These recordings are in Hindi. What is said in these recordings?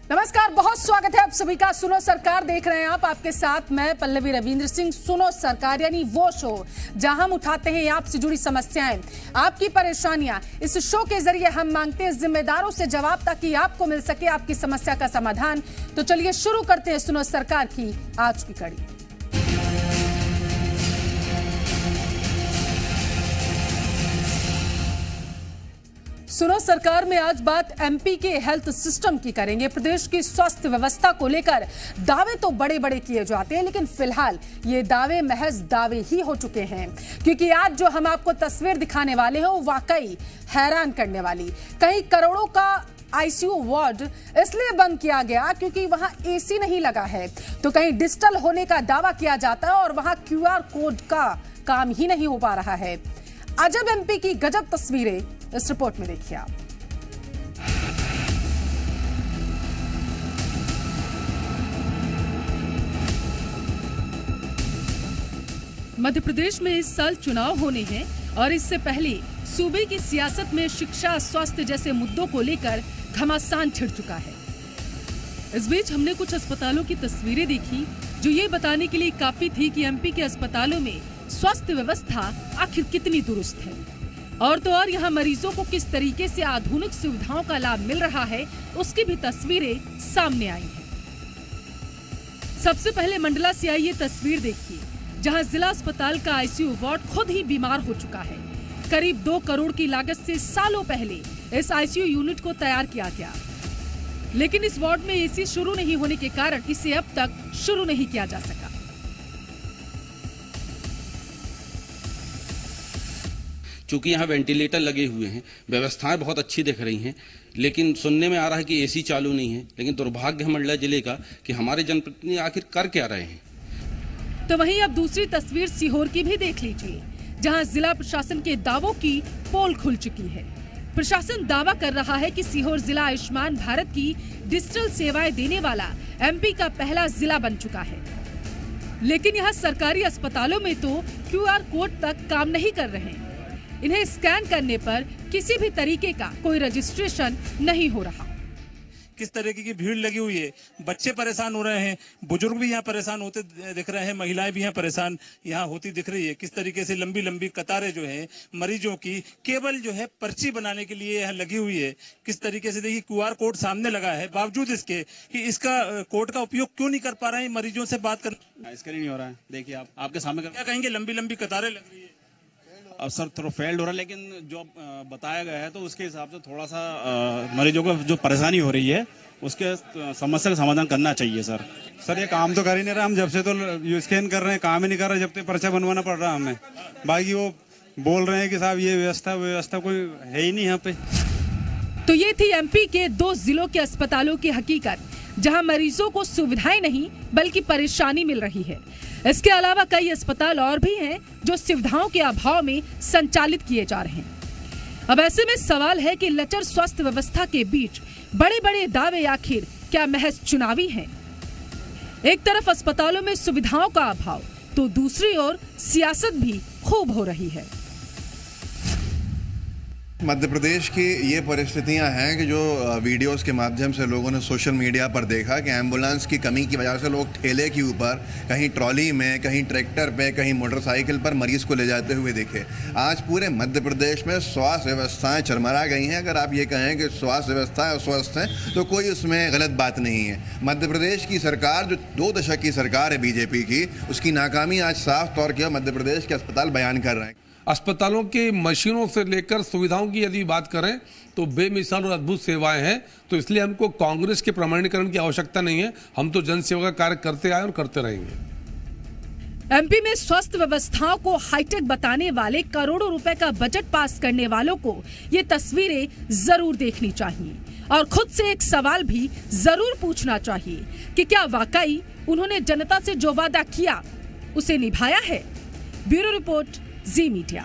नमस्कार, बहुत स्वागत है आप सभी का। सुनो सरकार देख रहे हैं आप, आपके साथ मैं पल्लवी रविंद्र सिंह। सुनो सरकार यानी वो शो जहां हम उठाते हैं आपसे जुड़ी समस्याएं, आपकी परेशानियां। इस शो के जरिए हम मांगते हैं जिम्मेदारों से जवाब ताकि आपको मिल सके आपकी समस्या का समाधान। तो चलिए शुरू करते हैं सुनो सरकार की आज की कड़ी। सुनो सरकार में आज बात एमपी के हेल्थ सिस्टम की करेंगे। प्रदेश की स्वास्थ्य व्यवस्था को लेकर दावे तो बड़े बड़े किए जाते हैं, लेकिन फिलहाल ये दावे महज दावे ही हो चुके हैं, क्योंकि आज जो हम आपको तस्वीर दिखाने वाले हैं वो वाकई हैरान करने वाली। कई करोड़ों का आईसीयू वार्ड इसलिए बंद किया गया क्योंकि वहां एसी नहीं लगा है, तो कहीं डिजिटल होने का दावा किया जाता है और वहां क्यूआर कोड का काम ही नहीं हो पा रहा है। अजब एमपी की गजब तस्वीरें इस रिपोर्ट में देखिए आप। मध्य प्रदेश में इस साल चुनाव होने हैं और इससे पहले सूबे की सियासत में शिक्षा, स्वास्थ्य जैसे मुद्दों को लेकर घमासान छिड़ चुका है। इस बीच हमने कुछ अस्पतालों की तस्वीरें देखी जो ये बताने के लिए काफी थी कि एमपी के अस्पतालों में स्वास्थ्य व्यवस्था आखिर कितनी दुरुस्त है, और तो और यहाँ मरीजों को किस तरीके से आधुनिक सुविधाओं का लाभ मिल रहा है उसकी भी तस्वीरें सामने आई हैं। सबसे पहले मंडला से आई ये तस्वीर देखिए, जहाँ जिला अस्पताल का आईसीयू वार्ड खुद ही बीमार हो चुका है। करीब 2 करोड़ की लागत से सालों पहले इस आईसीयू यूनिट को तैयार किया गया, लेकिन इस वार्ड में एसी शुरू नहीं होने के कारण इसे अब तक शुरू नहीं किया जा सका। चूंकि यहाँ वेंटिलेटर लगे हुए हैं, व्यवस्थाएं बहुत अच्छी दिख रही हैं, लेकिन सुनने में आ रहा है कि एसी चालू नहीं है। लेकिन दुर्भाग्य है मंडला जिले का कि हमारे जनप्रतिनिधि आखिर कर क्या रहे हैं। तो वहीं अब दूसरी तस्वीर सीहोर की भी देख लीजिए, जहां जिला प्रशासन के दावों की पोल खुल चुकी है। प्रशासन दावा कर रहा है कि सीहोर जिला आयुष्मान भारत की डिजिटल सेवाएं देने वाला एमपी का पहला जिला बन चुका है, लेकिन यहाँ सरकारी अस्पतालों में तो क्यूआर कोड तक काम नहीं कर रहे हैं। इन्हें स्कैन करने पर किसी भी तरीके का कोई रजिस्ट्रेशन नहीं हो रहा। किस तरीके की भीड़ लगी हुई है, बच्चे परेशान हो रहे हैं, बुजुर्ग भी यहाँ परेशान होते दिख रहे हैं, महिलाएं भी यहाँ परेशान यहाँ होती दिख रही है। किस तरीके से लंबी लंबी कतारें जो है मरीजों की केवल जो है पर्ची बनाने के लिए यहाँ लगी हुई है। किस तरीके से देखिए क्यूआर कोड सामने लगा है, बावजूद इसके कि इसका कोड का उपयोग क्यों नहीं कर पा रहे हैं मरीजों से बात कर। इसके लिए नहीं हो रहा है। देखिए आपके सामने क्या कहेंगे, लंबी लंबी कतारें लग रही है। अब सर थोड़ा फेल्ड हो रहा है, लेकिन जो बताया गया है तो उसके हिसाब से थोड़ा सा मरीजों को जो परेशानी हो रही है उसके समस्या का समाधान करना चाहिए। सर ये काम तो कर ही नहीं रहा। हम जब से तो ये स्कैन कर रहे हैं, काम ही नहीं कर रहे, जब तक पर्चा बनवाना पड़ रहा है हमें। बाकी वो बोल रहे हैं कि साहब ये व्यवस्था कोई है ही नहीं यहाँ पे। तो ये थी एमपी के 2 जिलों के अस्पतालों की हकीकत, जहां मरीजों को सुविधाएं नहीं बल्कि परेशानी मिल रही है। इसके अलावा कई अस्पताल और भी हैं जो सुविधाओं के अभाव में संचालित किए जा रहे हैं। अब ऐसे में सवाल है कि लचर स्वास्थ्य व्यवस्था के बीच बड़े बड़े दावे आखिर क्या महज चुनावी हैं? एक तरफ अस्पतालों में सुविधाओं का अभाव, तो दूसरी ओर सियासत भी खूब हो रही है। मध्य प्रदेश की ये परिस्थितियां हैं कि जो वीडियोस के माध्यम से लोगों ने सोशल मीडिया पर देखा कि एम्बुलेंस की कमी की वजह से लोग ठेले के ऊपर, कहीं ट्रॉली में, कहीं ट्रैक्टर पे, कहीं मोटरसाइकिल पर मरीज को ले जाते हुए देखे। आज पूरे मध्य प्रदेश में स्वास्थ्य व्यवस्थाएं चरमरा गई हैं। अगर आप ये कहें कि स्वास्थ्य व्यवस्था अस्वस्थ है तो कोई उसमें गलत बात नहीं है। मध्य प्रदेश की सरकार, जो 2 दशक की सरकार है बीजेपी की, उसकी नाकामी आज साफ तौर पर मध्य प्रदेश के अस्पताल बयान कर रहे हैं। अस्पतालों की मशीनों से लेकर सुविधाओं की यदि बात करें तो बेमिसाल और अद्भुत सेवाएं हैं। तो इसलिए हमको कांग्रेस के प्रमाणीकरण की आवश्यकता नहीं है। हम तो जनसेवा का कार्य करते आए और करते रहेंगे। एमपी में स्वास्थ्य व्यवस्थाओं को हाईटेक बताने वाले करोड़ों रुपए का बजट पास करने वालों को ये तस्वीरें जरूर देखनी चाहिए और खुद से एक सवाल भी जरूर पूछना चाहिए कि क्या वाकई उन्होंने जनता से जो वादा किया उसे निभाया है। ब्यूरो रिपोर्ट, जी मीडिया।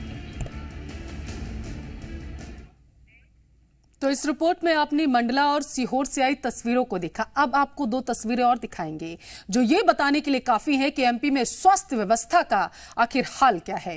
तो इस रिपोर्ट में आपने मंडला और सीहोर से आई तस्वीरों को देखा। अब आपको दो तस्वीरें और दिखाएंगे जो ये बताने के लिए काफी है कि एमपी में स्वास्थ्य व्यवस्था का आखिर हाल क्या है।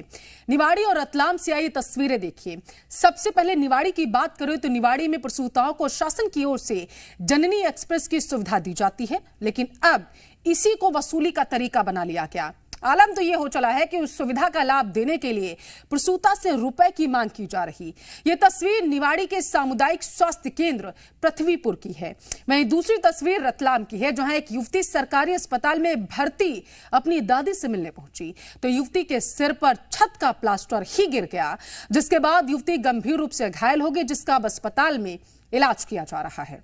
निवाड़ी और रतलाम से आई तस्वीरें देखिए। सबसे पहले निवाड़ी की बात करें तो निवाड़ी में प्रसूताओं को शासन की ओर से जननी एक्सप्रेस की सुविधा दी जाती है, लेकिन अब इसी को वसूली का तरीका बना लिया गया। आलम तो यह हो चला है कि उस सुविधा का लाभ देने के लिए प्रसूता से रुपए की मांग की जा रही। यह तस्वीर निवाड़ी के सामुदायिक स्वास्थ्य केंद्र पृथ्वीपुर की है। वहीं दूसरी तस्वीर रतलाम की है, जहां एक युवती सरकारी अस्पताल में भर्ती अपनी दादी से मिलने पहुंची तो युवती के सिर पर छत का प्लास्टर ही गिर गया, जिसके बाद युवती गंभीर रूप से घायल हो गई, जिसका अब अस्पताल में इलाज किया जा रहा है।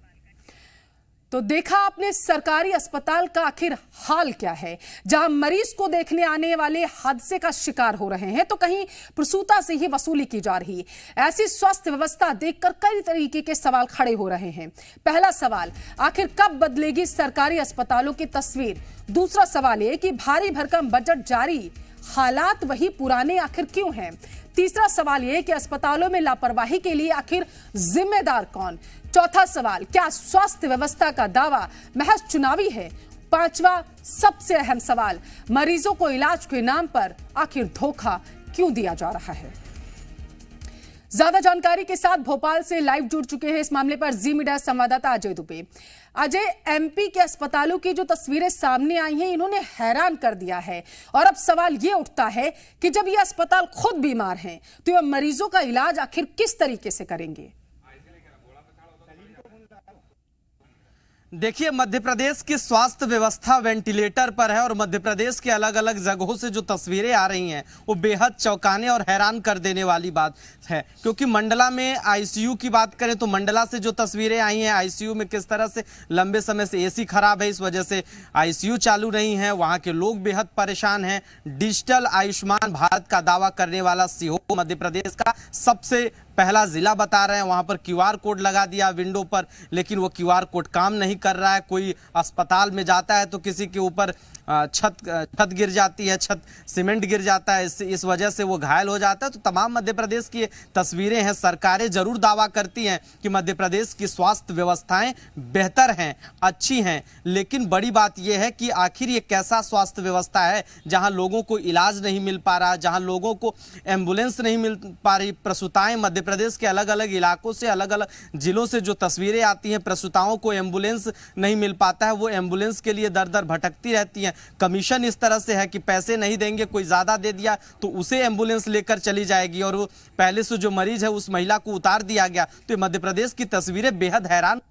तो देखा आपने सरकारी अस्पताल का आखिर हाल क्या है, जहां मरीज को देखने आने वाले हादसे का शिकार हो रहे हैं तो कहीं प्रसूता से ही वसूली की जा रही। ऐसी स्वास्थ्य व्यवस्था देखकर कई तरीके के सवाल खड़े हो रहे हैं। पहला सवाल, आखिर कब बदलेगी सरकारी अस्पतालों की तस्वीर? दूसरा सवाल यह कि भारी भरकम बजट जारी, हालात वही पुराने आखिर क्यों हैं? तीसरा सवाल यह कि अस्पतालों में लापरवाही के लिए आखिर जिम्मेदार कौन? चौथा सवाल, क्या स्वास्थ्य व्यवस्था का दावा महज चुनावी है? पांचवा सबसे अहम सवाल, मरीजों को इलाज के नाम पर आखिर धोखा क्यों दिया जा रहा है? ज्यादा जानकारी के साथ भोपाल से लाइव जुड़ चुके हैं इस मामले पर जी मीडिया संवाददाता अजय दुबे। अजय, एमपी के अस्पतालों की जो तस्वीरें सामने आई हैं, इन्होंने हैरान कर दिया है और अब सवाल ये उठता है कि जब ये अस्पताल खुद बीमार हैं तो ये मरीजों का इलाज आखिर किस तरीके से करेंगे? देखिए, मध्य प्रदेश की स्वास्थ्य व्यवस्था वेंटिलेटर पर है और मध्य प्रदेश के अलग अलग जगहों से जो तस्वीरें आ रही हैं वो बेहद चौंकाने और हैरान कर देने वाली बात है। क्योंकि मंडला में आईसीयू की बात करें तो मंडला से जो तस्वीरें आई हैं, आईसीयू में किस तरह से लंबे समय से एसी खराब है, इस वजह से आईसीयू चालू नहीं है, वहाँ के लोग बेहद परेशान हैं। डिजिटल आयुष्मान भारत का दावा करने वाला सीहोर मध्य प्रदेश का सबसे पहला जिला बता रहे हैं। वहां पर क्यूआर कोड लगा दिया विंडो पर, लेकिन वो क्यूआर कोड काम नहीं कर रहा है। कोई अस्पताल में जाता है तो किसी के ऊपर छत गिर जाती है, छत सीमेंट गिर जाता है, इस वजह से वो घायल हो जाता है। तो तमाम मध्य प्रदेश की तस्वीरें हैं। सरकारें जरूर दावा करती हैं कि मध्य प्रदेश की स्वास्थ्य व्यवस्थाएं बेहतर हैं, अच्छी हैं, लेकिन बड़ी बात यह है कि आखिर ये कैसा स्वास्थ्य व्यवस्था है जहां लोगों को इलाज नहीं मिल पा रहा, जहां लोगों को एम्बुलेंस नहीं मिल पा रही। प्रसूताएं मध्य प्रदेश के अलग अलग इलाकों से, अलग अलग जिलों से जो तस्वीरें आती हैं, प्रसूताओं को एम्बुलेंस नहीं मिल पाता है, वो एम्बुलेंस के लिए दर दर भटकती रहती हैं। कमीशन इस तरह से है कि पैसे नहीं देंगे, कोई ज्यादा दे दिया तो उसे एम्बुलेंस लेकर चली जाएगी और वो पहले से जो मरीज है उस महिला को उतार दिया गया। तो मध्य प्रदेश की तस्वीरें बेहद हैरान।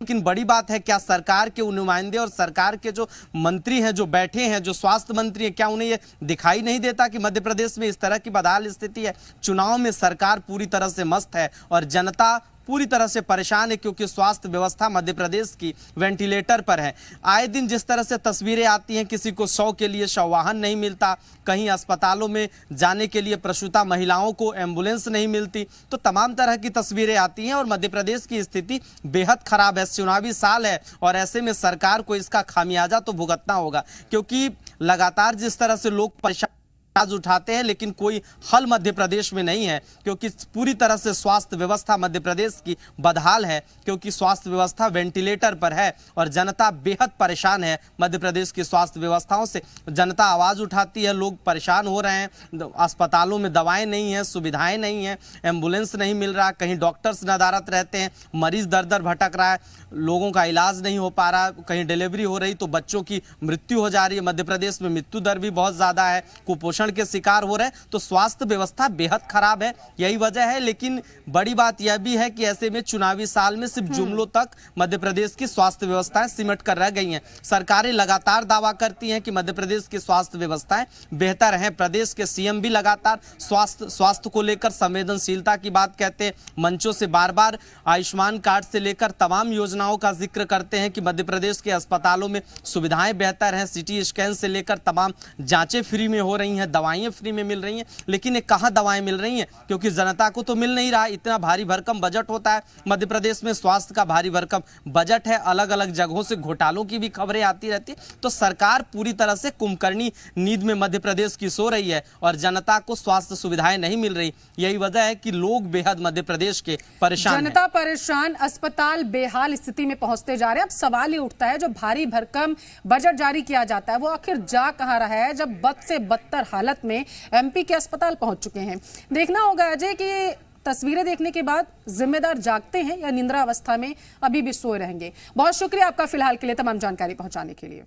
लेकिन बड़ी बात है, क्या सरकार के नुमाइंदे और सरकार के जो मंत्री हैं, जो बैठे हैं, जो स्वास्थ्य मंत्री हैं, क्या उन्हें ये दिखाई नहीं देता कि मध्य प्रदेश में इस तरह की बदहाल स्थिति है? चुनाव में सरकार पूरी तरह से मस्त है और जनता पूरी तरह से परेशान है, क्योंकि स्वास्थ्य व्यवस्था मध्य प्रदेश की वेंटिलेटर पर है। आए दिन जिस तरह से तस्वीरें आती हैं, किसी को 100 के लिए 100 वाहन नहीं मिलता, कहीं अस्पतालों में जाने के लिए प्रसूता महिलाओं को एम्बुलेंस नहीं मिलती, तो तमाम तरह की तस्वीरें आती हैं और मध्य प्रदेश की स्थिति बेहद खराब है। चुनावी साल है और ऐसे में सरकार को इसका खामियाजा तो भुगतना होगा, क्योंकि लगातार जिस तरह से लोग परेशान उठाते हैं लेकिन कोई हल मध्य प्रदेश में नहीं है, क्योंकि पूरी तरह से स्वास्थ्य व्यवस्था मध्य प्रदेश की बदहाल है, क्योंकि स्वास्थ्य व्यवस्था वेंटिलेटर पर है और जनता बेहद परेशान है। मध्य प्रदेश की स्वास्थ्य व्यवस्थाओं से जनता आवाज उठाती है, लोग परेशान हो रहे हैं। अस्पतालों में दवाएं नहीं है, सुविधाएं नहीं है, एम्बुलेंस नहीं मिल रहा, कहीं डॉक्टर्स नदारत रहते हैं, मरीज दर दर भटक रहा है, लोगों का इलाज नहीं हो पा रहा, कहीं डिलीवरी हो रही तो बच्चों की मृत्यु हो जा रही है। मध्य प्रदेश में मृत्यु दर भी बहुत ज्यादा है, कुपोषण के शिकार हो रहे हैं। तो स्वास्थ्य व्यवस्था बेहद खराब है, यही वजह है। लेकिन बड़ी बात यह भी है कि ऐसे में चुनावी साल में सिर्फ जुमलों तक मध्य प्रदेश की स्वास्थ्य व्यवस्थाएं सिमट कर रह गई हैं। सरकारें लगातार दावा करती हैं कि मध्य प्रदेश की स्वास्थ्य व्यवस्थाएं बेहतर हैं। प्रदेश के सीएम भी लगातार स्वास्थ्य को लेकर संवेदनशीलता की बात कहते हैं, मंचों से बार बार आयुष्मान कार्ड से लेकर तमाम योजनाओं का जिक्र करते हैं कि मध्य प्रदेश के अस्पतालों में सुविधाएं बेहतर हैं। सिटी स्कैन से लेकर तमाम जांचें फ्री में हो रही हैं, दवाइयाँ फ्री में मिल रही हैं, लेकिन ये कहाँ दवाएं मिल रही हैं, क्योंकि जनता को तो मिल नहीं रहा। इतना भारी भरकम बजट होता है मध्य प्रदेश में, स्वास्थ्य का भारी भरकम बजट है, अलग अलग जगहों से घोटालों की भी खबरें आती रहती है। तो सरकार पूरी तरह से कुंभकर्णी नींद में मध्य प्रदेश की सो रही है और जनता को स्वास्थ्य सुविधाएं नहीं मिल रही। यही वजह है कि लोग बेहद मध्य प्रदेश के परेशान, जनता परेशान, अस्पताल बेहाल स्थिति में पहुंचते जा रहे हैं। अब सवाल ये उठता है, जो भारी भरकम बजट जारी किया जाता है वो आखिर जा कहां रहा है, जब बद से बदतर हालत में एमपी के अस्पताल पहुंच चुके हैं। देखना होगा अजय कि तस्वीरें देखने के बाद जिम्मेदार जागते हैं या निंद्रा अवस्था में अभी भी सोए रहेंगे। बहुत शुक्रिया आपका फिलहाल के लिए तमाम जानकारी पहुंचाने के लिए।